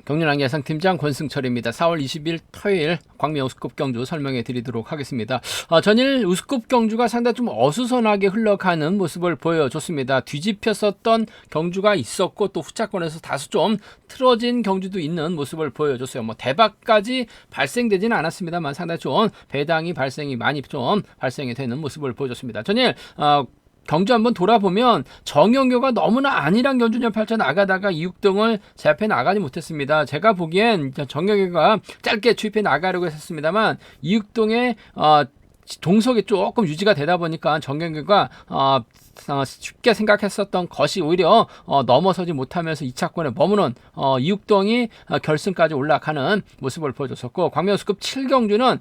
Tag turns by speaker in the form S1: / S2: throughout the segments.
S1: 경륜한 예상팀장 권승철입니다. 4월 20일 토요일 광명 우스컵 경주 설명해 드리도록 하겠습니다. 전일 우스컵 경주가 상당히 좀 어수선하게 흘러가는 모습을 보여줬습니다. 뒤집혔었던 경주가 있었고 또 후차권에서 다소 좀 틀어진 경주도 있는 모습을 보여줬어요. 대박까지 발생되지는 않았습니다만 상당히 좀 배당이 많이 좀 발생이 되는 모습을 보여줬습니다. 전일 경주 한번 돌아보면 정영교가 너무나 안일한 경주를 펼쳐나가다가 이육동을 제압해 나가지 못했습니다. 제가 보기엔 정영교가 짧게 추입해 나가려고 했었습니다만 이육동의 동석이 조금 유지가 되다 보니까 정영규가 쉽게 생각했었던 것이 오히려 넘어서지 못하면서 2차권에 머무는 이육동이 결승까지 올라가는 모습을 보여줬었고, 광명우스컵 7경주는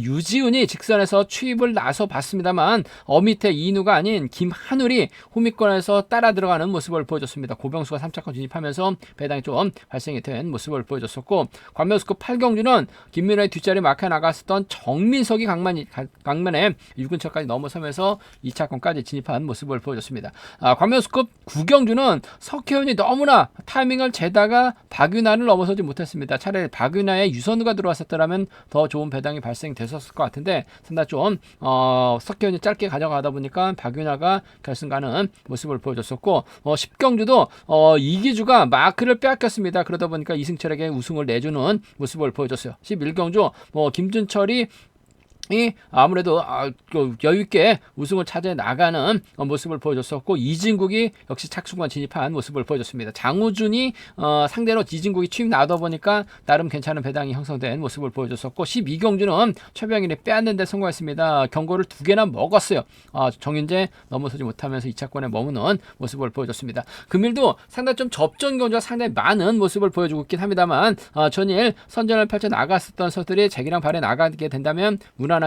S1: 유지훈이 직선에서 추입을 나서 봤습니다만 밑에 이인우가 아닌 김한울이 후미권에서 따라 들어가는 모습을 보여줬습니다. 고병수가 3차권 진입하면서 배당이 좀 발생이 된 모습을 보여줬었고, 광명우스컵 8경주는 김민호의 뒷자리 막혀 나갔었던 정민석이 강만에 6근처까지 넘어서면서 2차권까지 진입한 모습을 보여줬습니다. 광명우스컵 9경주는 석혜원이 너무나 타이밍을 재다가 박윤아를 넘어서지 못했습니다. 차라리 박윤아의 유선우가 들어왔었더라면 더 좋은 배당이 발생됐었을 것 같은데 상당히 좀 석혜원이 짧게 가져가다 보니까 박윤아가 결승 가는 모습을 보여줬었고, 10경주도 이기주가 마크를 빼앗겼습니다. 그러다 보니까 이승철에게 우승을 내주는 모습을 보여줬어요. 11경주 김준철이 아무래도 여유있게 우승을 찾아 나가는 모습을 보여줬었고, 이진국이 역시 착수권 진입한 모습을 보여줬습니다. 장우준이 상대로 이진국이 취임 나오다 보니까 나름 괜찮은 배당이 형성된 모습을 보여줬었고, 12경주는 최병일이 빼앗는 데 성공했습니다. 경고를 2개나 먹었어요. 정윤재 넘어서지 못하면서 2차권에 머무는 모습을 보여줬습니다. 금일도 상당히 좀 접전 경주가 상당히 많은 모습을 보여주고 있긴 합니다만 전일 선전을 펼쳐 나갔었던 선수들이 재기랑 발에 나가게 된다면 무난하게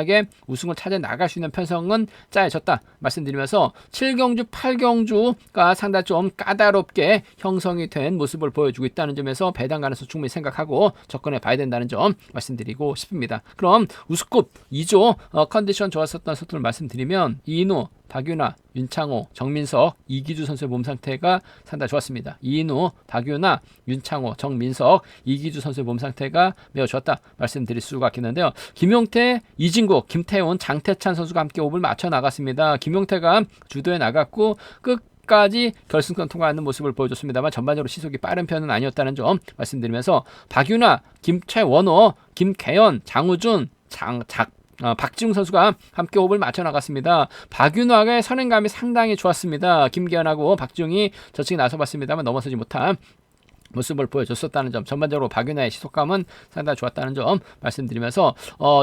S1: 우승을 찾아 나갈 수 있는 편성은 짜여졌다 말씀드리면서 7경주 8경주가 상당히 좀 까다롭게 형성이 된 모습을 보여주고 있다는 점에서 배당 가능성 충분히 생각하고 접근해 봐야 된다는 점 말씀드리고 싶습니다. 그럼 우스컵 2조 컨디션 좋았었던 선수들 말씀드리면 이인우, 박윤아, 윤창호, 정민석, 이기주 선수의 몸 상태가 상당히 좋았습니다. 이인우, 박윤아, 윤창호, 정민석, 이기주 선수의 몸 상태가 매우 좋았다 말씀드릴 수가 있겠는데요. 김용태, 이진국, 김태훈, 장태찬 선수가 함께 호흡을 맞춰 나갔습니다. 김용태가 주도에 나갔고 끝까지 결승선 통과하는 모습을 보여줬습니다만 전반적으로 시속이 빠른 편은 아니었다는 점 말씀드리면서 박윤아, 김채원호, 김계현, 장우준, 박지웅 선수가 함께 호흡을 맞춰 나갔습니다. 박윤화의 선행감이 상당히 좋았습니다. 김기현하고 박지웅이 저측에 나서봤습니다만 넘어서지 못한 모습을 보여줬었다는 점, 전반적으로 박윤아의 시속감은 상당히 좋았다는 점 말씀드리면서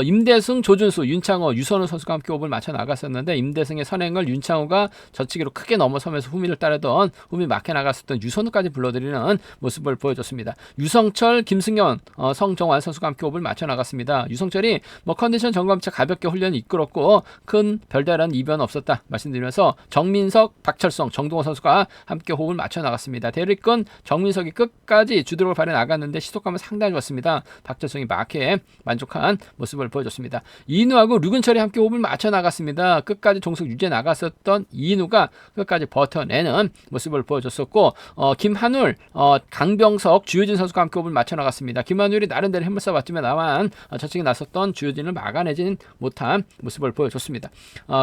S1: 임대승, 조준수, 윤창호, 유선우 선수가 함께 호흡을 맞춰 나갔었는데 임대승의 선행을 윤창호가 저치기로 크게 넘어서면서 후미를 따르던 후미 막혀 나갔었던 유선우까지 불러들이는 모습을 보여줬습니다. 유성철, 김승현, 성정환 선수가 함께 호흡을 맞춰 나갔습니다. 유성철이 컨디션 점검차 가볍게 훈련을 이끌었고 큰 별다른 이변 없었다 말씀드리면서 정민석, 박철성, 정동호 선수가 함께 호흡을 맞춰 나갔습니다. 대리권 정민석이 끝까지 주도를 발휘 나갔는데 시속감은 상당히 좋았습니다. 박철성이 마크에 만족한 모습을 보여줬습니다. 이인우하고 류근철이 함께 호흡을 맞춰 나갔습니다. 끝까지 종속 유지해 나갔었던 이인우가 끝까지 버텨내는 모습을 보여줬었고, 김한울, 강병석, 주효진 선수가 함께 호흡을 맞춰 나갔습니다. 김한울이 나름대로 힘을 써봤지만 다만 저측에 나섰던 주효진을 막아내지는 못한 모습을 보여줬습니다.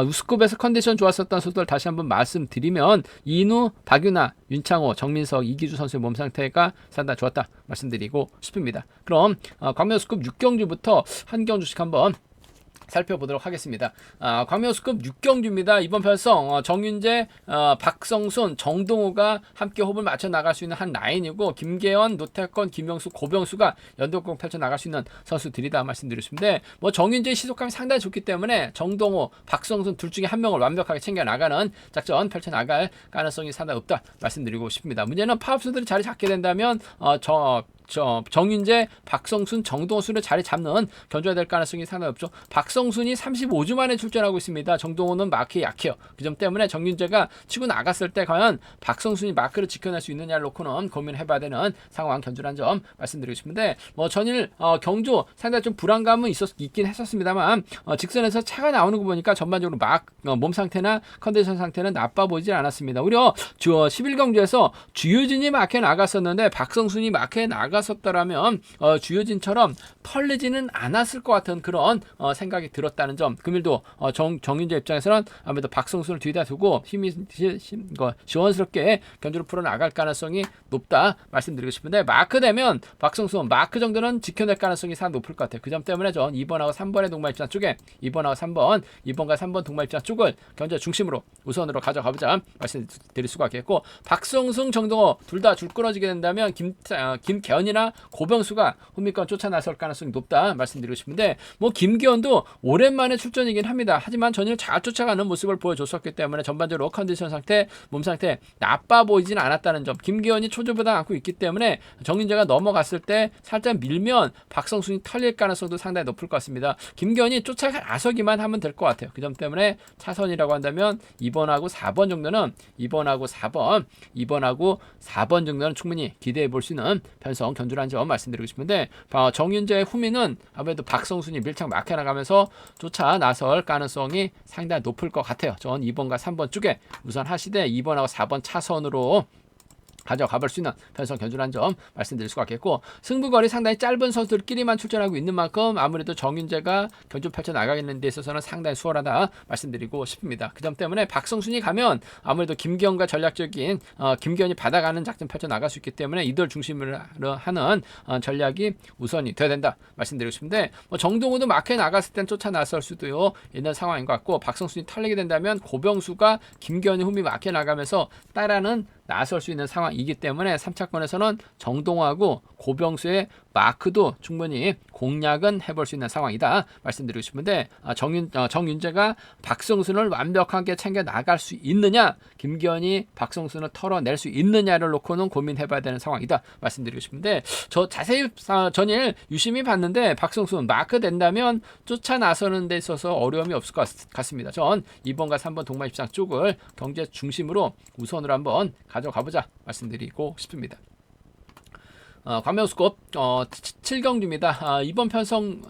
S1: 우스컵에서 컨디션 좋았었던 선수들 다시 한번 말씀드리면 이인우, 박윤아, 윤창호, 정민석, 이기주 선수의 몸 상태가 상당히 좋았다 말씀드리고 싶습니다. 그럼 광명우스컵 6경주부터 한 경주씩 한번 살펴보도록 하겠습니다. 광명우스컵 6경주입니다. 이번 편성 정윤재, 박성순, 정동호가 함께 호흡을 맞춰 나갈 수 있는 한 라인이고, 김계현, 노태권, 김영수, 고병수가 연동공 펼쳐 나갈 수 있는 선수들이다 말씀드렸습니다. 정윤재의 시속감이 상당히 좋기 때문에 정동호, 박성순 둘 중에 한 명을 완벽하게 챙겨 나가는 작전 펼쳐 나갈 가능성이 상당히 없다 말씀드리고 싶습니다. 문제는 파업수들이 자리 잡게 된다면 정윤재, 박성순, 정동호 순을 자리 잡는 견줘야 될 가능성이 상당히 없죠. 박성순이 35주 만에 출전하고 있습니다. 정동호는 마크에 약해요. 그 점 때문에 정윤재가 치고 나갔을 때 과연 박성순이 마크를 지켜낼 수 있느냐를 놓고는 고민해봐야 되는 상황 견주란 점 말씀드리고 싶은데, 전일 경주 상당히 좀 불안감은 있긴 했었습니다만 직선에서 차가 나오는 거 보니까 전반적으로 몸 상태나 컨디션 상태는 나빠 보이지 않았습니다. 오히려 11경주에서 주효진이 마크에 나갔었는데 박성순이 마크에 나가 나갔었더라면 주효진처럼 털리지는 않았을 것 같은 그런 생각이 들었다는 점. 금일도 정윤재 입장에서는 아무래도 박성순을 뒤에다 두고 시원스럽게 견주를 풀어나갈 가능성이 높다 말씀드리고 싶은데, 마크 되면 박성순 마크 정도는 지켜낼 가능성이 상당히 높을 것 같아요. 그 점 때문에 전 2번하고 3번의 동반 입장 쪽에 2번하고 3번, 2번과 3번 동반 입장 쪽을 견주 중심으로 우선으로 가져가보자 말씀드릴 수가 있겠고, 박성순, 정동호 둘 다 줄 끊어지게 된다면 김계현이나 고병수가 훈미권 쫓아 나설 가능성이 높다 말씀드리고 싶은데, 뭐 김기현도 오랜만에 출전이긴 합니다. 하지만 전일 잘 쫓아가는 모습을 보여줬었기 때문에 전반적으로 컨디션 상태, 몸 상태 나빠 보이지는 않았다는 점. 김기현이 초조보다 안고 있기 때문에 정윤재가 넘어갔을 때 살짝 밀면 박성순이 털릴 가능성도 상당히 높을 것 같습니다. 김기현이 쫓아가 나서기만 하면 될 것 같아요. 그 점 때문에 차선이라고 한다면 2번하고 4번 정도는 2번하고 4번 정도는 충분히 기대해 볼 수 있는 편성 견주라는 점 말씀드리고 싶은데, 정윤재의 후미는 아무래도 박성순이 밀착 막혀 나가면서 쫓아 나설 가능성이 상당히 높을 것 같아요. 전 2번과 3번 쪽에 우선 하시되 2번하고 4번 차선으로 가져가볼 수 있는 편성 견주라는 점 말씀드릴 수가 있겠고, 승부거리 상당히 짧은 선수들끼리만 출전하고 있는 만큼 아무래도 정윤재가 견주 펼쳐나가는 데 있어서는 상당히 수월하다 말씀드리고 싶습니다. 그 점 때문에 박성순이 가면 아무래도 김기현과 전략적인 김기현이 받아가는 작전 펼쳐나갈 수 있기 때문에 이들 중심으로 하는 전략이 우선이 돼야 된다 말씀드리고 싶은데, 정동호도 마크에 나갔을 땐 쫓아 나설 수도 있는 상황인 것 같고, 박성순이 털리게 된다면 고병수가 김기현이 후미 마크에 나가면서 따라는 나설 수 있는 상황이기 때문에 3차권에서는 정동호하고 고병수의 마크도 충분히 공략은 해볼 수 있는 상황이다 말씀드리고 싶은데, 정윤재가 박성순을 완벽하게 챙겨 나갈 수 있느냐, 김기현이 박성순을 털어낼 수 있느냐를 놓고는 고민해봐야 되는 상황이다 말씀드리고 싶은데, 저 자세히 전일 유심히 봤는데 박성순 마크 된다면 쫓아 나서는 데 있어서 어려움이 없을 것 같습니다. 전 2번과 3번 동반 입장 쪽을 경제 중심으로 우선으로 한번 가져가보자 말씀드리고 싶습니다. 광명스컵 7경주입니다. 이번 편성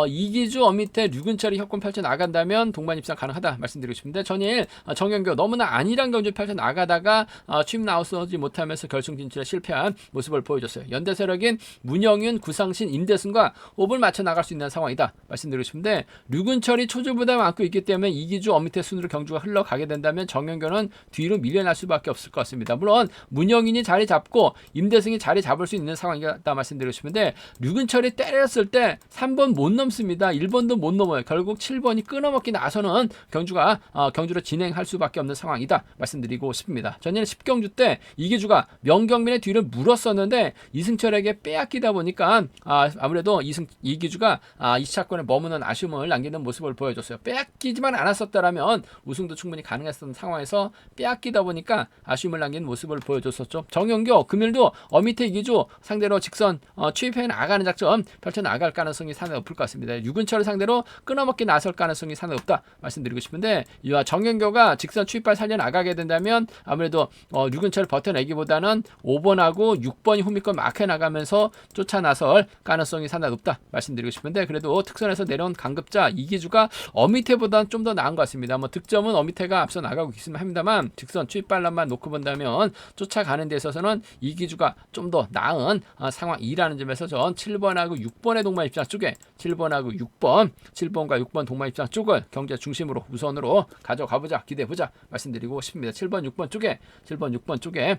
S1: 이기주 어밑에 류근철이 협공 펼쳐 나간다면 동반 입상 가능하다 말씀드리고 싶은데, 전일 정경교 너무나 안일한 경주 펼쳐 나가다가 취임 나오지 못하면서 결승 진출에 실패한 모습을 보여줬어요. 연대세력인 문영윤, 구상신, 임대승과 호흡을 맞춰 나갈 수 있는 상황이다 말씀드리고 싶은데, 류근철이 초조부담 안고 있기 때문에 이기주 어밑에 순으로 경주가 흘러가게 된다면 정경교는 뒤로 밀려날 수밖에 없을 것 같습니다. 물론 문영윤이 자리 잡고 임대승이 자리 잡을 수 있는 상황이다 말씀드리고 싶은데, 류근철이 때렸을 때 3번 못 넘습니다. 1번도 못 넘어요. 결국 7번이 끊어먹기 나서는 경주로 진행할 수밖에 없는 상황이다 말씀드리고 싶습니다. 전일 10경주 때 이기주가 명경민의 뒤를 물었었는데 이승철에게 빼앗기다 보니까 아무래도 이기주가 2차권에 머무는 아쉬움을 남기는 모습을 보여줬어요. 빼앗기지만 않았었더라면 우승도 충분히 가능했던 상황에서 빼앗기다 보니까 아쉬움을 남기는 모습을 보여줬었죠. 정영교 금일도 어밑에 이기주 상대로 직선 추입해 나가는 작전 펼쳐 나갈 가능성이 상당히 높을 것 같습니다. 유근철을 상대로 끊어먹기 나설 가능성이 상당히 높다 말씀드리고 싶은데, 이와 정경교가 직선 추입발 살려 나가게 된다면 아무래도 유근철을 버텨내기보다는 5번하고 6번이 후미권 막혀 나가면서 쫓아 나설 가능성이 상당히 높다 말씀드리고 싶은데, 그래도 특선에서 내려온 강급자 이기주가 어밑에보다는 좀 더 나은 것 같습니다. 득점은 어밑에가 앞서 나가고 있으면 합니다만, 직선 추입발란만 놓고 본다면 쫓아가는 데 있어서는 이기주가 좀 더 나은 상황이라는 점에서 전 7번하고 6번의 동반 입장 쪽에 7번과 6번 동반 입장 쪽을 경제 중심으로 우선으로 가져가보자, 기대해보자 말씀드리고 싶습니다. 7번, 6번 쪽에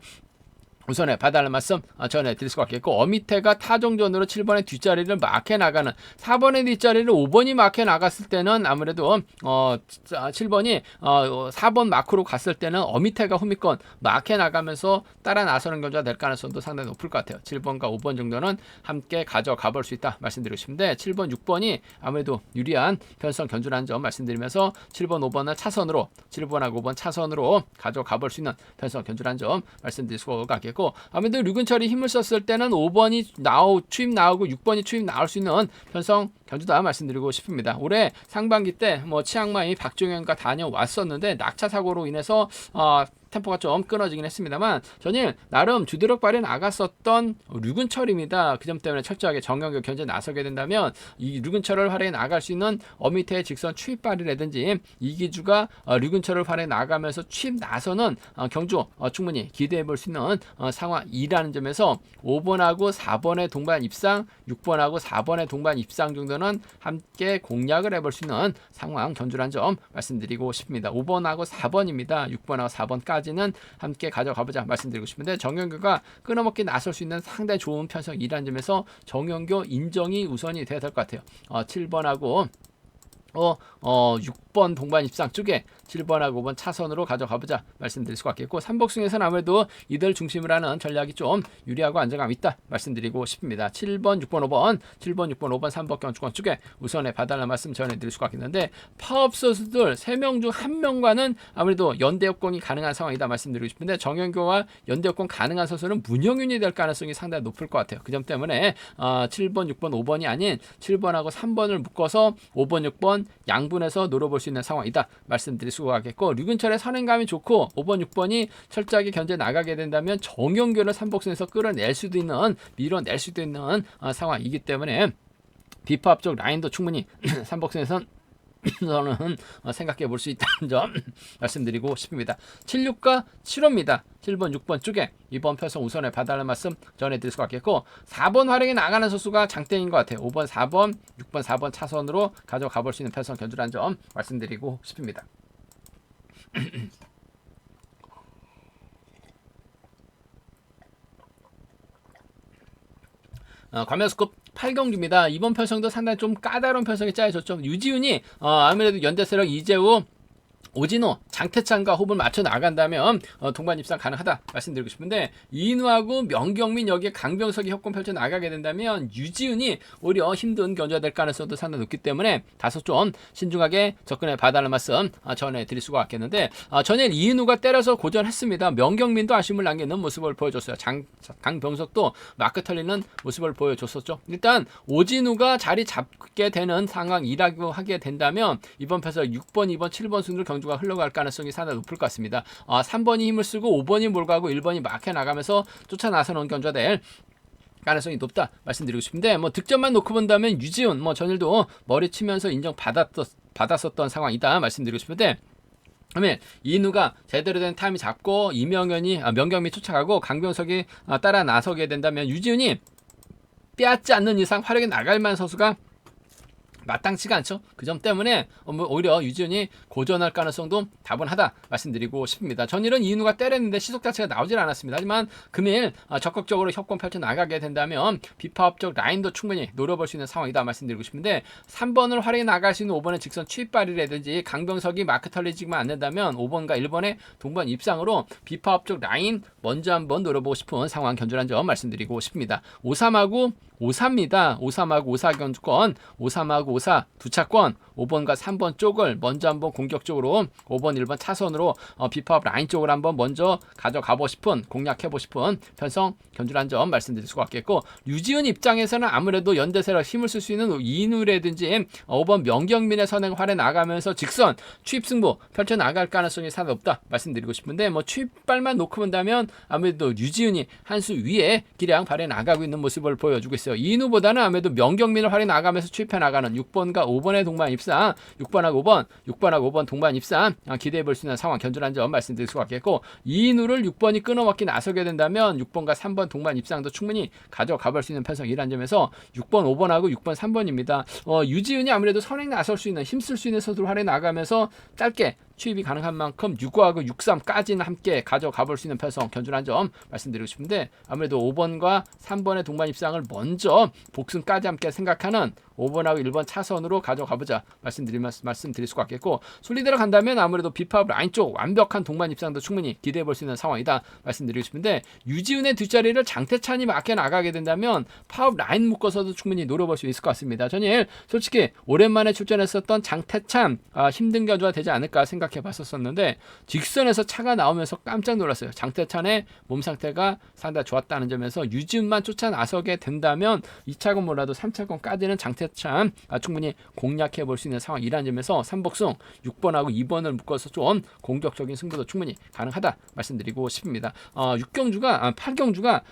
S1: 우선에 봐달라는 말씀 전해드릴 수가 있겠고, 어밑에가 타종전으로 7번의 뒷자리를 마크해 나가는, 4번의 뒷자리를 5번이 마크해 나갔을 때는 아무래도 7번이 4번 마크로 갔을 때는 어밑에가 후미권 마크해 나가면서 따라 나서는 경주가 될 가능성도 상당히 높을 것 같아요. 7번과 5번 정도는 함께 가져가 볼 수 있다 말씀드리고 싶은데, 7번, 6번이 아무래도 유리한 편성 견주라는 점 말씀드리면서 7번, 5번은 차선으로 7번하고 5번 차선으로 가져가 볼 수 있는 편성 견주라는 점 말씀드릴 수가 있겠고, 아무래도 류근철이 힘을 썼을 때는 5번이 추임 나오고 6번이 추임 나올 수 있는 편성 견주다 말씀드리고 싶습니다. 올해 상반기 때 치앙마이 박종현과 다녀왔었는데 낙차 사고로 인해서 템포가 좀 끊어지긴 했습니다만 전일 나름 주드력 발이 나갔었던 류근철입니다. 그 점 때문에 철저하게 정경규 견제 나서게 된다면 이 류근철을 활용해 나갈 수 있는 어미태의 직선 추입 발이라든지 이기주가 류근철을 활용해 나가면서 추입 나서는 경주 충분히 기대해 볼 수 있는 상황이라는 점에서 5번하고 4번의 동반 입상, 6번하고 4번의 동반 입상 정도는 함께 공략을 해볼 수 있는 상황 견주라는 점 말씀드리고 싶습니다. 5번하고 4번입니다. 6번하고 4번까지는 함께 가져가보자 말씀드리고 싶은데 정경규가 끊어먹기 나설 수 있는 상당히 좋은 편성이라는 점에서 정경규 인정이 우선이 돼야 될 것 같아요. 7번하고 6번 동반 입상 쪽에 7번하고 5번 차선으로 가져가보자 말씀드릴 수 같겠고, 삼복승에서는 아무래도 이들 중심으로 하는 전략이 좀 유리하고 안정감 있다 말씀드리고 싶습니다. 7번, 6번, 5번, 7번, 6번, 5번, 3번 경주권 쪽에 우선에 봐달라는 말씀 전해드릴 수 같겠는데, 파업 선수들 3명 중 1명과는 아무래도 연대역공이 가능한 상황이다 말씀드리고 싶은데, 정현교와 연대역공 가능한 선수는 문영윤이 될 가능성이 상당히 높을 것 같아요. 그 점 때문에 7번, 6번, 5번이 아닌 7번하고 3번을 묶어서 5번, 6번 양분해서 노려볼 수 있는 상황이다 말씀드릴 수가 있겠고, 류근철의 선행감이 좋고 5번 6번이 철저하게 견제 나가게 된다면 정영규를 삼복선에서 끌어낼 수도 있는, 밀어낼 수도 있는 상황이기 때문에 비파업적 라인도 충분히 삼복선에선 저는 생각해 볼 수 있다는 점 말씀드리고 싶습니다. 76과 7호입니다. 7번, 6번 쪽에 이번 편성 우선에 봐달라는 말씀 전해드릴 수 같겠고, 4번 활용에 나가는 선수가 장땡인 것 같아요. 5번, 4번, 6번, 4번 차선으로 가져가 볼 수 있는 편성 견주라는 점 말씀드리고 싶습니다. 과면수급 8경주입니다. 이번 편성도 상당히 좀 까다로운 편성이 짜여졌죠. 유지훈이 아무래도 연대세력 이재우, 오진호, 장태찬과 호흡을 맞춰 나간다면 동반 입상 가능하다 말씀드리고 싶은데, 이인우하고 명경민 여기에 강병석이 협공 펼쳐 나가게 된다면 유지훈이 오히려 힘든 견주가 될 가능성도 상당히 높기 때문에 다소 좀 신중하게 접근해 봐달라는 말씀 전해드릴 수가 있겠는데, 전에 이인우가 때려서 고전했습니다. 명경민도 아쉬움을 남기는 모습을 보여줬어요. 강병석도 마크 털리는 모습을 보여줬었죠. 일단 오진우가 자리 잡게 되는 상황이라고 하게 된다면 이번 편에서 6번, 2번, 7번 순으로 경주가 흘러갈 가능성이 상당히 높을 것 같습니다. 3번이 힘을 쓰고 5번이 몰고 1번이 막혀 나가면서 쫓아 나서는 견주가 될 가능성이 높다 말씀드리고 싶은데, 득점만 놓고 본다면 유지훈 전일도 머리 치면서 인정받았었던 상황이다 말씀드리고 싶은데, 그러면 이인우가 제대로 된 타임이 잡고 명경민이 쫓아가고 강병석이 따라 나서게 된다면 유지훈이 빼앗지 않는 이상 활약에 나갈 만한 선수가 마땅치가 않죠. 그 점 때문에 오히려 유지훈이 고전할 가능성도 다분하다 말씀드리고 싶습니다. 전일은 이인우가 때렸는데 시속 자체가 나오질 않았습니다. 하지만 금일 적극적으로 협공 펼쳐 나가게 된다면 비파업적 라인도 충분히 노려볼 수 있는 상황이다 말씀드리고 싶은데, 3번을 활용해 나갈 수 있는 5번의 직선 추입발이라든지 강병석이 마크 털리지만 않는다면 5번과 1번의 동반 입상으로 비파업적 라인 먼저 한번 노려보고 싶은 상황 견주란 점 말씀드리고 싶습니다. 5-3하고 5-4입니다. 5-3하고 5-4 견주권, 5-3하고 5-4 두 차권, 5번과 3번 쪽을 먼저 한번 공격적으로 5번, 1번 차선으로 비파업 라인 쪽을 한번 먼저 가져가고 싶은, 공략해보고 싶은 편성 견주란 점 말씀드릴 수가 있겠고, 유지훈 입장에서는 아무래도 연대세력 힘을 쓸 수 있는 이인우라든지 5번 명경민의 선행 활에 나가면서 직선 추입 승부 펼쳐 나갈 가능성이 상당히 높다 말씀드리고 싶은데, 추입발만 놓고 본다면 아무래도 유지훈이 한 수 위에 기량 발에 나가고 있는 모습을 보여주고 있어요. 이인우보다는 아무래도 명경민을 활에 나가면서 추입해 나가는 6번과 5번의 동반 입상, 6번하고 5번 동반 입상 기대해 볼 수 있는 상황 견주란 점 말씀드릴 수가 있겠고, 이인우를 6번이 끊어먹기 나서게 된다면 6번과 3번 동반 입상도 충분히 가져가 볼 수 있는 편성이란 점에서 6번, 5번하고 6번, 3번입니다. 유지훈이 아무래도 선행 나설 수 있는, 힘쓸 수 있는 선수로 활에 나가면서 짧게 추입이 가능한 만큼 6호하고 6-3까지는 함께 가져가 볼 수 있는 편성 견주란 점 말씀드리고 싶은데, 아무래도 5번과 3번의 동반 입상을 먼저 복승까지 함께 생각하는 5번하고 1번 차선으로 가져가보자 말씀드릴 수가 있겠고, 순리대로 간다면 아무래도 비파업 라인 쪽 완벽한 동반 입상도 충분히 기대해 볼 수 있는 상황이다 말씀드리고 싶은데, 유지훈의 뒷자리를 장태찬이 맡겨 나가게 된다면 파업 라인 묶어서도 충분히 노려볼 수 있을 것 같습니다. 전일 솔직히 오랜만에 출전했었던 장태찬 힘든 견주가 되지 않을까 생각 생각해 봤었는데 직선에서 차가 나오면서 깜짝 놀랐어요. 장태찬의 몸 상태가 상당히 좋았다는 점에서 유지훈만 쫓아 나서게 된다면 2차권 몰라도 3차권까지는 장태찬 충분히 공략해 볼 수 있는 상황이라는 점에서 삼복승 6번하고 2번을 묶어서 좀 공격적인 승부도 충분히 가능하다 말씀드리고 싶습니다. 8경주가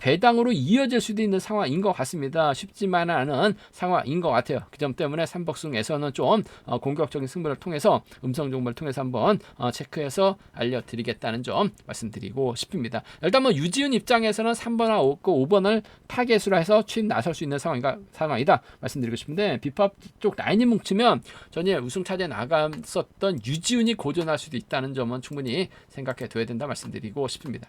S1: 배당으로 이어질 수도 있는 상황인 것 같습니다. 쉽지만 않은 상황인 것 같아요. 그 점 때문에 삼복승에서는 좀 공격적인 승부를 통해서 음성 정보를 통해서 한번 체크해서 알려드리겠다는 점 말씀드리고 싶습니다. 일단 유지훈 입장에서는 3번과 5번을 타겟으로 해서 취입 나설 수 있는 상황이다 말씀드리고 싶은데 비법 쪽 라인이 뭉치면 전일 우승 차지에 나갔었던 유지훈이 고전할 수도 있다는 점은 충분히 생각해 둬야 된다 말씀드리고 싶습니다.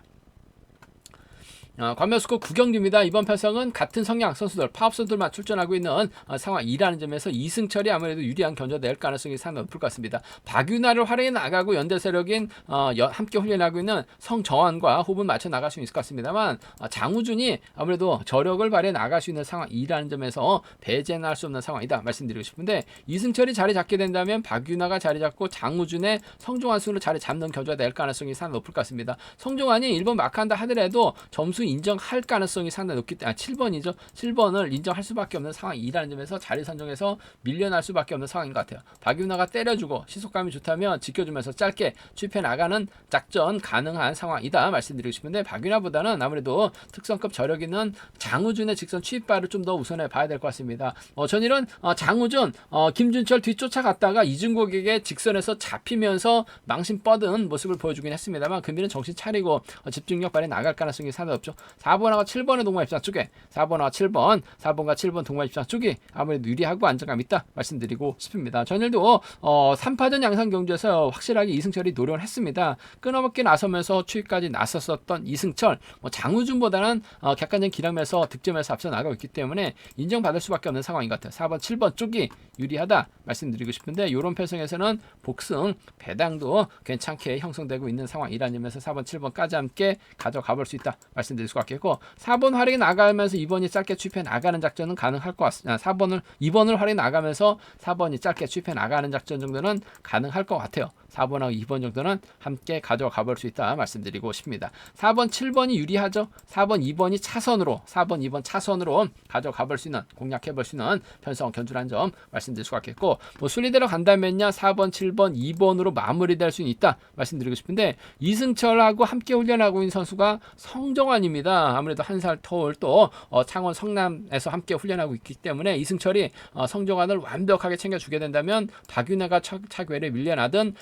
S1: 관면스코 9경기입니다. 이번 편성은 같은 성향 선수들, 파업 선수들만 출전하고 있는 상황이라는 점에서 이승철이 아무래도 유리한 견저 낼 가능성이 상당히 높을 것 같습니다. 박윤아를 활용해 나가고 연대 세력인 함께 훈련하고 있는 성정환과 호흡을 맞춰 나갈 수 있을 것 같습니다만 장우준이 아무래도 저력을 발휘해 나갈 수 있는 상황이라는 점에서 배제할 수 없는 상황이다 말씀드리고 싶은데 이승철이 자리 잡게 된다면 박윤아가 자리 잡고 장우준의 성정환 순으로 자리 잡는 견저가 낼 가능성이 상당히 높을 것 같습니다. 성정환이 1번 마크한다 하더라도 점수 인정할 가능성이 상당히 높기 때문에 7번이죠. 7번을 인정할 수밖에 없는 상황이라는 점에서 자리 선정에서 밀려날 수밖에 없는 상황인 것 같아요. 박윤아가 때려주고 시속감이 좋다면 지켜주면서 짧게 취입해 나가는 작전 가능한 상황이다 말씀드리고 싶은데 박윤아보다는 아무래도 특성급 저력 있는 장우준의 직선 취입발을 좀 더 우선해 봐야 될 것 같습니다. 전일은 장우준, 김준철 뒤쫓아갔다가 이중국에게 직선에서 잡히면서 망신 뻗은 모습을 보여주긴 했습니다만 금일은 정신 차리고 집중력 발휘 나갈 가능성이 상당히 없죠. 4번하고 7번의 동반 입장 쪽에 4번과 7번 동반 입장 쪽이 아무래도 유리하고 안정감 있다 말씀드리고 싶습니다. 전일도 3파전 양상 경주에서 확실하게 이승철이 노력을 했습니다. 끊어먹기 나서면서 추위까지 나섰었던 이승철 장우준보다는 객관적인 기량에서 득점에서 앞서 나가고 있기 때문에 인정받을 수밖에 없는 상황인 것 같아요. 4번 7번 쪽이 유리하다 말씀드리고 싶은데 이런 편성에서는 복승 배당도 괜찮게 형성되고 있는 상황이라는 점에서 4번 7번까지 함께 가져가 볼 수 있다 말씀드릴 수 같겠고 4번 활용이 나가면서 2번이 짧게 취입해 나가는 작전은 가능할 것 같습니다. 2번을 활용이 나가면서 4번이 짧게 취입해 나가는 작전 정도는 가능할 것 같아요. 4번하고 2번 정도는 함께 가져가 볼 수 있다 말씀드리고 싶습니다. 4번 7번이 유리하죠. 4번 2번이 차선으로 4번 2번 차선으로 가져가 볼 수 있는 공략해 볼 수 있는 편성 견주란 점 말씀드릴 수 같겠고 순리대로 간다면요 4번 7번 2번으로 마무리될 수 있다 말씀드리고 싶은데 이승철하고 함께 훈련하고 있는 선수가 성정환입니다. 아무래도 한 살 터울 또 창원 성남에서 함께 훈련하고 있기 때문에 이승철이 성정환을 완벽하게 챙겨주게 된다면 박윤아가 차괴를 밀려나든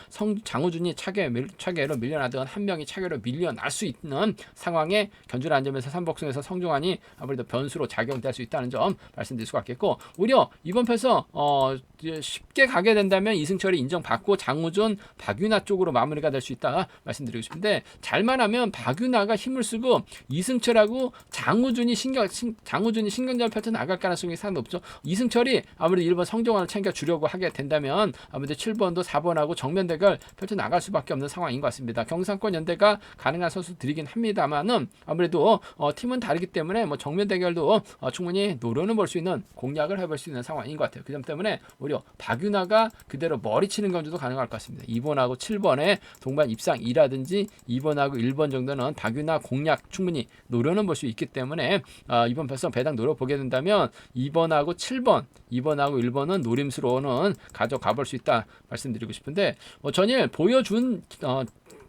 S1: 장우준이 차괴로 밀려나든 한 명이 차괴로 밀려날 수 있는 상황에 견주를 앉으면서 삼복승에서 성정환이 아무래도 변수로 작용될 수 있다는 점 말씀드릴 수 같겠고 오히려 이번 편에서 쉽게 가게 된다면 이승철이 인정받고 장우준, 박윤아 쪽으로 마무리가 될 수 있다 말씀드리고 싶은데 잘만 하면 박윤아가 힘을 쓰고 이승철하고 장우준이 신경전을 펼쳐 나갈 가능성이 상당히 높죠. 이승철이 아무래도 1번 성정환을 챙겨주려고 하게 된다면 아무래도 7번도 4번하고 정면 대결 펼쳐 나갈 수밖에 없는 상황인 것 같습니다. 경상권 연대가 가능한 선수들이긴 합니다만은 아무래도 팀은 다르기 때문에 정면 대결도 충분히 노려는 볼 수 있는 공략을 해볼 수 있는 상황인 것 같아요. 그 점 때문에 오히려 박윤아가 그대로 머리치는 경주도 가능할 것 같습니다. 2번하고 7번의 동반 입상이라든지 2번하고 1번 정도는 박윤아 공략 충분히 노려는 볼 수 있기 때문에 이번 편성 배당 노려보게 된다면 2번하고 2번하고 1번은 노림수로는 가져가 볼 수 있다 말씀드리고 싶은데 전일 보여준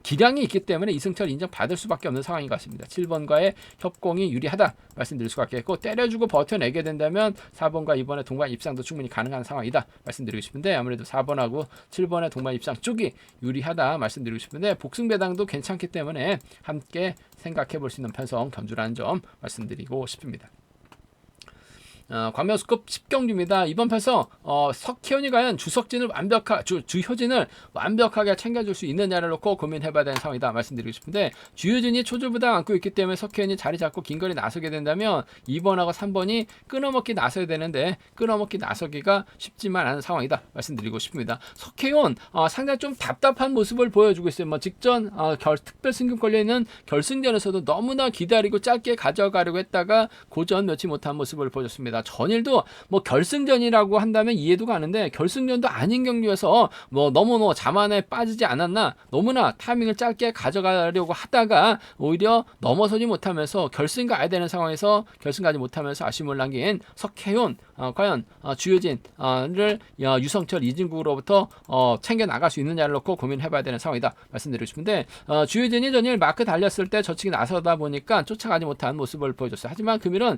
S1: 기량이 있기 때문에 이승철 인정받을 수밖에 없는 상황인 것 같습니다. 7번과의 협공이 유리하다 말씀드릴 수가 있겠고 때려주고 버텨내게 된다면 4번과 2번의 동반 입상도 충분히 가능한 상황이다 말씀드리고 싶은데 아무래도 4번하고 7번의 동반 입상 쪽이 유리하다 말씀드리고 싶은데 복승 배당도 괜찮기 때문에 함께 생각해 볼 수 있는 편성 견주라는 점 말씀드리고 싶습니다. 광명스급 10경주입니다. 이번 편에서 석혜원이 과연 주효진을 완벽하게 챙겨줄 수 있느냐를 놓고 고민해봐야 되는 상황이다 말씀드리고 싶은데 주효진이 초조부담 안고 있기 때문에 석혜원이 자리 잡고 긴 거리 나서게 된다면 2번하고 3번이 끊어먹기 나서야 되는데 끊어먹기 나서기가 쉽지만 않은 상황이다 말씀드리고 싶습니다. 석혜원 상당히 좀 답답한 모습을 보여주고 있어요. 직전 특별 승급 걸려있는 결승전에서도 너무나 기다리고 짧게 가져가려고 했다가 고전 넣지 못한 모습을 보여줬습니다. 같습니다. 전일도 뭐 결승전이라고 한다면 이해도 가는데 결승전도 아닌 경기여서 뭐 너무 자만에 빠지지 않았나, 너무나 타이밍을 짧게 가져가려고 하다가 오히려 넘어서지 못하면서 결승 가야 되는 상황에서 결승 가지 못하면서 아쉬움을 남긴 석혜윤, 과연 주효진을 유성철, 이진국으로부터 챙겨 나갈 수 있느냐를 놓고 고민해봐야 되는 상황이다 말씀드리고 싶은데, 주효진이 전일 마크 달렸을 때 저측이 나서다 보니까 쫓아가지 못한 모습을 보여줬어요. 하지만 금일은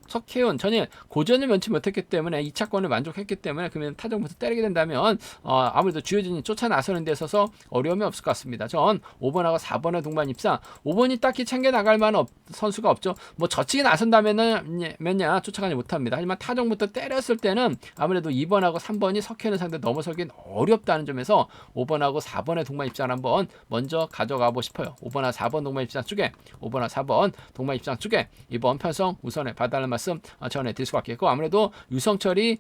S1: 석혜윤 전일 고전을 면치 못했기 때문에 2차권을 만족했기 때문에 금일은 타점부터 때리게 된다면 아무래도 주효진이 쫓아 나서는 데 있어서 어려움이 없을 것 같습니다. 전 5번하고 4번의 동반 입상, 5번이 딱히 챙겨 나갈 만한 선수가 없죠. 뭐 저측이 나선다면은 몇냐 쫓아가지 못합니다. 하지만 타점부터 때렸을 때는 아무래도 2번하고 3번이 석혜윤 상대 넘어서긴 어렵다는 점에서 5번하고 4번의 동반 입상을 한번 먼저 가져가고 싶어요. 5번하고 4번 동반 입상 쪽에, 5번하고 4번 동반 입상 쪽에 이번 편성 우선에 봐달라는 말씀 전해드릴 수가 있겠고, 아무래도 유성철이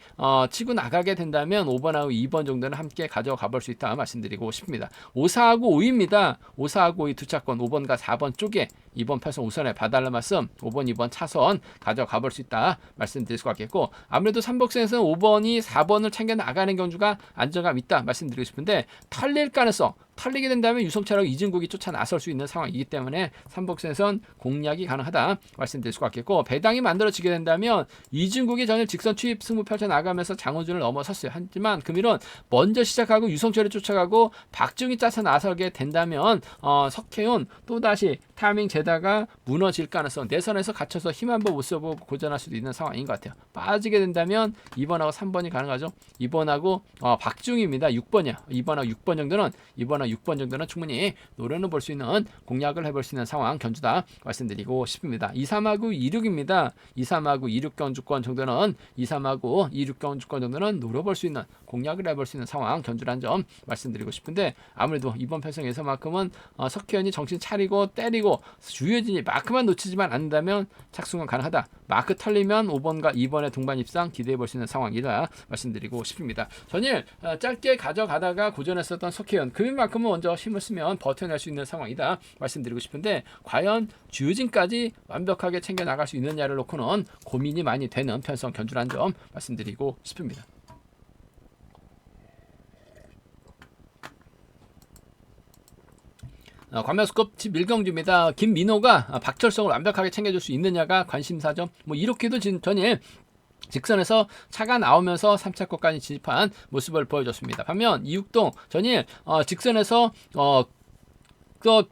S1: 치고 나가게 된다면 5번하고 2번 정도는 함께 가져가 볼 수 있다 말씀드리고 싶습니다. 5사하고 5입니다. 5사하고 5이 두 차권 5번과 4번 쪽에 이번 편성 우선에 봐달라는 말씀, 5번 2번 차선 가져가 볼 수 있다 말씀드릴 수가 있겠고, 아무래도 3복선에서는 5번이 4번을 챙겨 나가는 경주가 안정감 있다 말씀드리고 싶은데, 털릴 가능성, 털리게 된다면 유성철하고 이진국이 쫓아 나설 수 있는 상황이기 때문에 3복선에선 공략이 가능하다 말씀드릴 수가 있겠고, 배당이 만들어지게 된다면 이진국이 전일 직선 투입 승부 펼쳐 나가면서 장훈준을 넘어섰어요. 하지만 금일은 먼저 시작하고 유성철이 쫓아가고 박중이 짜서 나서게 된다면 석혜윤 또다시 타이밍 재다가 무너질 가능성, 내선에서 갇혀서 힘 한번 못 써보고 고전할 수도 있는 상황인 것 같아요. 빠지게 된다면 2번하고 3번이 가능하죠. 2번하고 박중입니다. 6번이야. 2번하고 6번 정도는 2번하고 6번 정도는 충분히 노려는 볼 수 있는, 공략을 해볼 수 있는 상황 견주다 말씀드리고 싶습니다. 2, 3하고 2, 6입니다. 2, 3하고 2, 6 견주권 정도는 2, 3하고 2, 6 견주권 정도는 노려볼 수 있는, 공략을 해볼 수 있는 상황 견주라는 점 말씀드리고 싶은데, 아무래도 이번 편성에서만큼은 석혜연이 정신 차리고 때리고 주효진이 마크만 놓치지만 않는다면 착승은 가능하다. 마크 털리면 5번과 2번의 동반 입상 기대해 볼 수 있는 상황이다 말씀드리고 싶습니다. 전일 짧게 가져가다가 고전했었던 석혜연, 금일만큼은 먼저 힘을 쓰면 버텨낼 수 있는 상황이다 말씀드리고 싶은데, 과연 주효진까지 완벽하게 챙겨 나갈 수 있느냐를 놓고는 고민이 많이 되는 편성 견주라는 점 말씀드리고 싶습니다. 관명수급 집 1경주입니다. 김민호가 박철성을 완벽하게 챙겨줄 수 있느냐가 관심사점. 뭐 이렇게도 전일 직선에서 차가 나오면서 3차권까지 진입한 모습을 보여줬습니다. 반면 이육동 전일 직선에서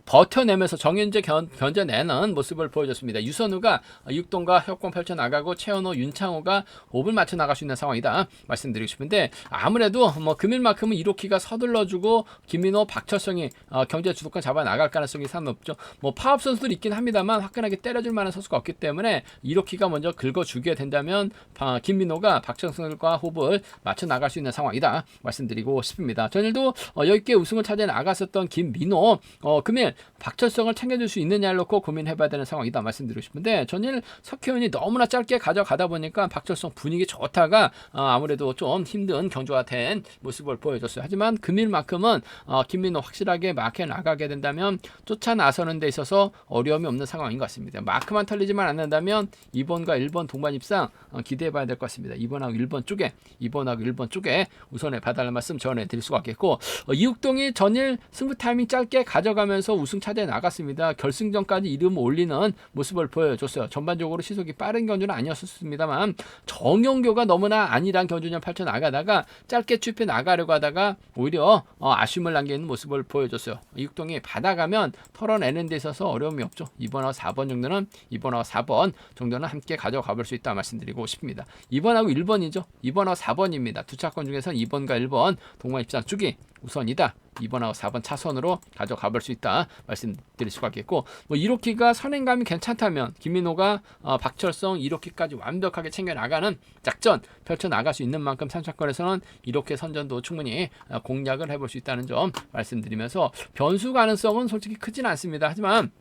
S1: 버텨내면서 정윤재 견뎌내는 모습을 보여줬습니다. 유선우가 육동과 협공 펼쳐나가고 최현호, 윤창호가 호흡을 맞춰 나갈 수 있는 상황이다 말씀드리고 싶은데, 아무래도 뭐 금일만큼은 이로키가 서둘러주고 김민호, 박철성이 경제 주도권 잡아 나갈 가능성이 상당히 높죠. 뭐 파업 선수들 있긴 합니다만 화끈하게 때려줄 만한 선수가 없기 때문에 이로키가 먼저 긁어주게 된다면 김민호가 박철성과 호흡을 맞춰 나갈 수 있는 상황이다 말씀드리고 싶습니다. 전일도 여유있게 우승을 차지해 나갔었던 김민호, 금일 박철성을 챙겨줄 수 있느냐를 놓고 고민해봐야 되는 상황이다 말씀드리고 싶은데, 전일 석혜윤이 너무나 짧게 가져가다 보니까 박철성 분위기 좋다가 아무래도 좀 힘든 경주가 된 모습을 보여줬어요. 하지만 금일만큼은 김민호 확실하게 마크에 나가게 된다면 쫓아 나서는 데 있어서 어려움이 없는 상황인 것 같습니다. 마크만 털리지만 않는다면 2번과 1번 동반 입상 기대해봐야 될 것 같습니다. 2번하고 1번 쪽에 우선에 봐달라는 말씀 전해드릴 수가 있겠고, 이육동이 전일 승부 타이밍 짧게 가져가면서 우승 차지해 나갔습니다. 결승전까지 이름 올리는 모습을 보여줬어요. 전반적으로 시속이 빠른 견주는 아니었습니다만 정용교가 너무나 안일한 견주년 펼쳐 나가다가 짧게 추입해 나가려고 하다가 오히려 아쉬움을 남기는 모습을 보여줬어요. 이육동이 받아가면 털어내는 데 있어서 어려움이 없죠. 2번하고 4번 정도는 함께 가져가 볼 수 있다 말씀드리고 싶습니다. 2번하고 1번이죠. 2번하고 4번입니다. 두 차권 중에서 2번과 1번 동반 입상 쪽이 우선이다. 2번하고 4번 차선으로 가져가 볼 수 있다 말씀드릴 수가 있겠고, 뭐 이로키가 선행감이 괜찮다면 김민호가 박철성, 이로키까지 완벽하게 챙겨 나가는 작전 펼쳐 나갈 수 있는 만큼 3차권에서는 이렇게 선전도 충분히 공략을 해볼 수 있다는 점 말씀드리면서, 변수 가능성은 솔직히 크진 않습니다. 하지만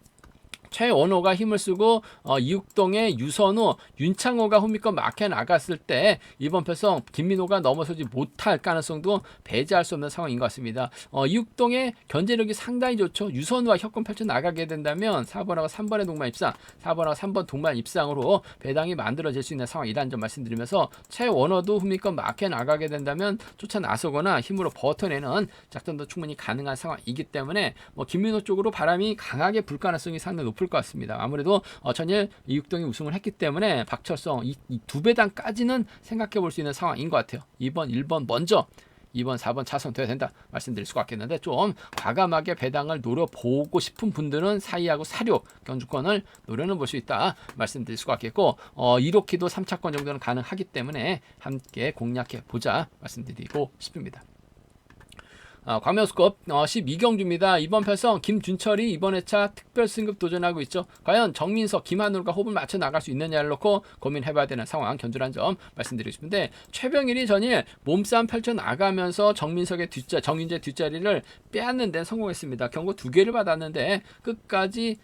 S1: 최원호가 힘을 쓰고 이육동의 유선우, 윤창호가 홈이권 막혀 나갔을 때 이번 패성 김민호가 넘어서지 못할 가능성도 배제할 수 없는 상황인 것 같습니다. 이육동의 견제력이 상당히 좋죠. 유선우와 협권 펼쳐 나가게 된다면 4번하고 3번의 동반 입상, 4번하고 3번 동반 입상으로 배당이 만들어질 수 있는 상황이라는 점 말씀드리면서 최원호도 홈이권 막혀 나가게 된다면 쫓아 나서거나 힘으로 버텨내는 작전도 충분히 가능한 상황이기 때문에 김민호 쪽으로 바람이 강하게 불 가능성이 상당히 높을 것 같습니다. 아무래도 전일 이육동이 우승을 했기 때문에 박철성 이 두 배당까지는 생각해 볼 수 있는 상황인 것 같아요. 2번, 1번 먼저 2번, 4번 차선 돼야 된다 말씀드릴 수가 있겠는데 좀 과감하게 배당을 노려보고 싶은 분들은 4위하고 4류 경주권을 노려는 볼 수 있다 말씀드릴 수가 있겠고 1호키도 3차권 정도는 가능하기 때문에 함께 공략해 보자 말씀드리고 싶습니다. 광명스컵 12경주입니다. 이번 편성 김준철이 이번 회차 특별 승급 도전하고 있죠. 과연 정민석, 김한울과 호흡을 맞춰 나갈 수 있느냐를 놓고 고민해봐야 되는 상황 견주란 점 말씀드리고 싶은데 최병일이 전일 몸싸움 펼쳐 나가면서 정민석의 정윤재 뒷자리를 빼앗는 데 성공했습니다. 경고 2개를 받았는데 끝까지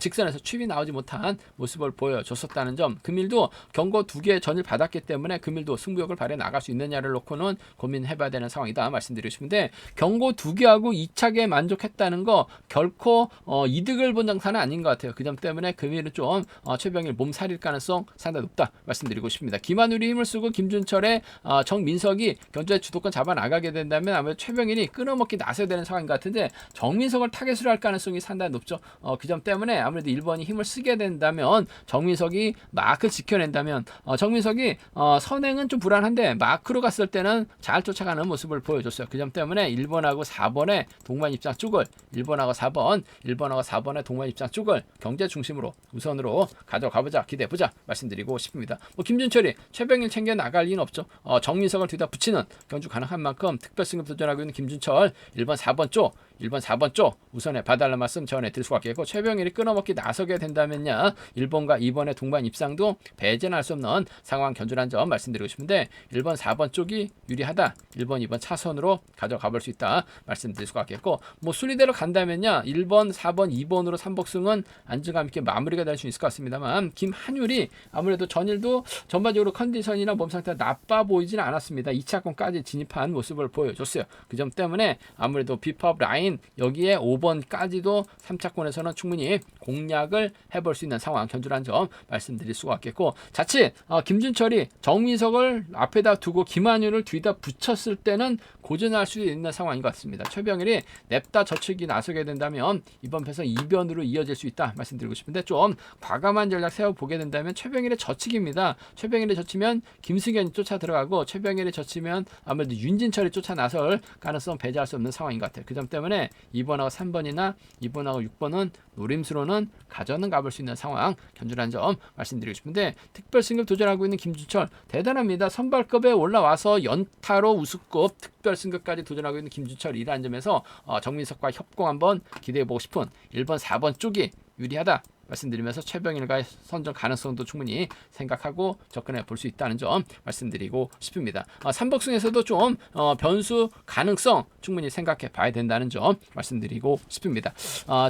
S1: 직선에서 칩이 나오지 못한 모습을 보여줬었다는 점. 금일도 경고 2개 전일 받았기 때문에 금일도 승부욕을 발휘해 나갈 수 있느냐를 놓고는 고민해봐야 되는 상황이다 말씀드리고 싶은데 경고 2개하고 2차게 만족했다는 거 결코 이득을 본 장사는 아닌 것 같아요. 그 점 때문에 금일은 좀 최병일 몸살일 가능성 상당히 높다 말씀드리고 싶습니다. 김한울이 힘을 쓰고 김준철의 정민석이 견주의 주도권 잡아 나가게 된다면 아무래도 최병일이 끊어먹기 나서야 되는 상황인 것 같은데 정민석을 타겟으로 할 가능성이 상당히 높죠. 그 점 때문에 아무래도 1번이 힘을 쓰게 된다면 정민석이 마크 지켜낸다면 정민석이 선행은 좀 불안한데 마크로 갔을 때는 잘 쫓아가는 모습을 보여줬어요. 그 점 때문에 1번하고 4번의 동반 입장 쪽을 1번하고 4번의 동반 입장 쪽을 경제 중심으로 우선으로 가져가보자 기대해보자 말씀드리고 싶습니다. 김준철이 최병일 챙겨 나갈 리는 없죠. 정민석을 뒤다 붙이는 경주 가능한 만큼 특별 승급 도전하고 있는 김준철 1번 4번 쪽 우선에 봐달라는 말씀 전해드릴 수가 있겠고 최병일이 끊어먹기 나서게 된다면야 1번과 2번의 동반 입상도 배제는 할 수 없는 상황 견주란 점 말씀드리고 싶은데 1번 4번 쪽이 유리하다 1번 2번 차선으로 가져가 볼 수 있다 말씀드릴 수가 있겠고 순위대로 간다면야 1번 4번 2번으로 3복승은 안정감 있게 마무리가 될 수 있을 것 같습니다만 김한율이 아무래도 전일도 전반적으로 컨디션이나 몸 상태가 나빠 보이지는 않았습니다. 2차권까지 진입한 모습을 보여줬어요. 그 점 때문에 아무래도 비팝 라인 여기에 5번까지도 3차권에서는 충분히 공략을 해볼 수 있는 상황 견주란 점 말씀드릴 수가 있겠고 자칫 김준철이 정민석을 앞에다 두고 김한율을 뒤다 붙였을 때는 고전할 수 있는 상황인 것 같습니다. 최병일이 냅다 저측이 나서게 된다면 이번 패선 이변으로 이어질 수 있다 말씀드리고 싶은데 좀 과감한 전략 세워보게 된다면 최병일의 저측입니다. 최병일이 젖히면 김승현이 쫓아 들어가고 최병일이 젖히면 아무래도 윤진철이 쫓아 나설 가능성 배제할 수 없는 상황인 것 같아요. 그 점 때문에 2번하고 3번이나 2번하고 6번은 노림수로는 가져는 가볼 수 있는 상황 견주라는 점 말씀드리고 싶은데 특별 승급 도전하고 있는 김준철 대단합니다. 선발급에 올라와서 연타로 우승급 특별 승급까지 도전하고 있는 김준철이라는 점에서 정민석과 협공 한번 기대해보고 싶은 1번 4번 쪽이 유리하다 말씀드리면서 최병일과의 선정 가능성도 충분히 생각하고 접근해 볼 수 있다는 점 말씀드리고 싶습니다. 3복승에서도 좀 변수 가능성 충분히 생각해 봐야 된다는 점 말씀드리고 싶습니다.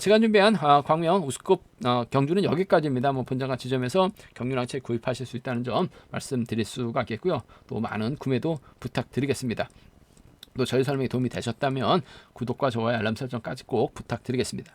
S1: 제가 준비한 광명 우승급 경주는 여기까지입니다. 본장관 지점에서 경륜한 책 구입하실 수 있다는 점 말씀드릴 수가 있겠고요. 또 많은 구매도 부탁드리겠습니다. 또 저희 설명이 도움이 되셨다면 구독과 좋아요 알람 설정까지 꼭 부탁드리겠습니다.